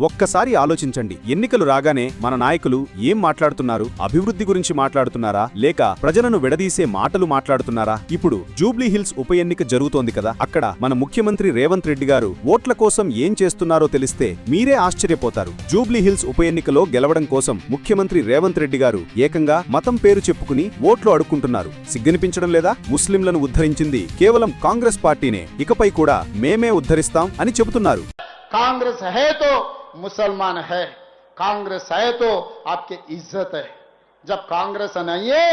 ఒక్కసారి ఆలోచించండి, ఎన్నికలు రాగానే మన నాయకులు ఏం మాట్లాడుతున్నారు? అభివృద్ధి గురించి మాట్లాడుతున్నారా, లేక ప్రజలను విడదీసే మాటలు మాట్లాడుతున్నారా? ఇప్పుడు జూబ్లీ హిల్స్ ఉప ఎన్నిక జరుగుతోంది కదా, అక్కడ మన ముఖ్యమంత్రి రేవంత్ రెడ్డి గారు ఓట్ల కోసం ఏం చేస్తున్నారో తెలిస్తే మీరే ఆశ్చర్యపోతారు. జూబ్లీ హిల్స్ ఉప ఎన్నికలో గెలవడం కోసం ముఖ్యమంత్రి రేవంత్ రెడ్డి గారు ఏకంగా మతం పేరు చెప్పుకుని ఓట్లు అడుక్కుంటున్నారు. సిగ్గనిపించడం లేదా? ముస్లింలను ఉద్ధరించింది కేవలం కాంగ్రెస్ పార్టీనే, ఇకపై కూడా మేమే ఉద్ధరిస్తాం అని చెబుతున్నారు. कांग्रेस है तो मुसलमान है, कांग्रेस है तो आपकी इज्जत है, जब कांग्रेस नहीं है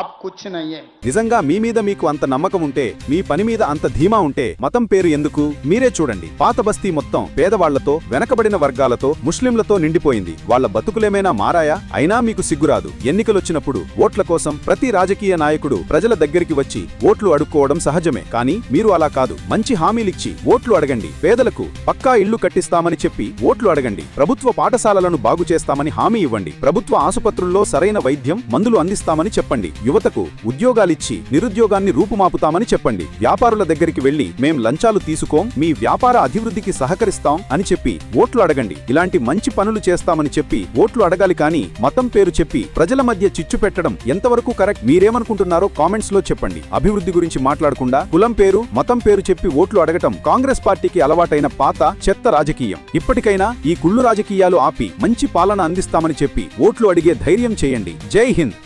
अब कुछ नहीं है. నిజంగా మీ మీద మీకు అంత నమ్మకం ఉంటే, మీ పని మీద అంత ధీమా ఉంటే మతం పేరు ఎందుకు? మీరే చూడండి, పాత బస్తీ మొత్తం పేదవాళ్లతో, వెనకబడిన వర్గాలతో, ముస్లింలతో నిండిపోయింది. వాళ్ల బతుకులేమైనా మారాయా? అయినా మీకు సిగ్గురాదు. ఎన్నికలొచ్చినప్పుడు ఓట్ల కోసం ప్రతి రాజకీయ నాయకుడు ప్రజల దగ్గరికి వచ్చి ఓట్లు అడుక్కోవడం సహజమే. కానీ మీరు అలా కాదు. మంచి హామీలిచ్చి ఓట్లు అడగండి. పేదలకు పక్కా ఇళ్లు కట్టిస్తామని చెప్పి ఓట్లు అడగండి. ప్రభుత్వ పాఠశాలలను బాగు చేస్తామని హామీ ఇవ్వండి. ప్రభుత్వ ఆసుపత్రుల్లో సరైన వైద్యం, మందులు అందిస్తామని చెప్పండి. యువతకు ఉద్యోగాలిచ్చి నిరుద్యోగాన్ని రూపుమాపుతామని చెప్పండి. వ్యాపారుల దగ్గరికి వెళ్లి మేం లంచాలు తీసుకోం, మీ వ్యాపార అభివృద్ధికి సహకరిస్తాం అని చెప్పి ఓట్లు అడగండి. ఇలాంటి మంచి పనులు చేస్తామని చెప్పి ఓట్లు అడగాలి. కానీ మతం పేరు చెప్పి ప్రజల మధ్య చిచ్చు పెట్టడం ఎంతవరకు కరెక్ట్? మీరేమనుకుంటున్నారో కామెంట్స్ లో చెప్పండి. అభివృద్ధి గురించి మాట్లాడకుండా కులం పేరు, మతం పేరు చెప్పి ఓట్లు అడగటం కాంగ్రెస్ పార్టీకి అలవాటైన పాత చెత్త రాజకీయం. ఇప్పటికైనా ఈ కుళ్ళు రాజకీయాలు ఆపి మంచి పాలన అందిస్తామని చెప్పి ఓట్లు అడిగే ధైర్యం చేయండి. జై హింద్.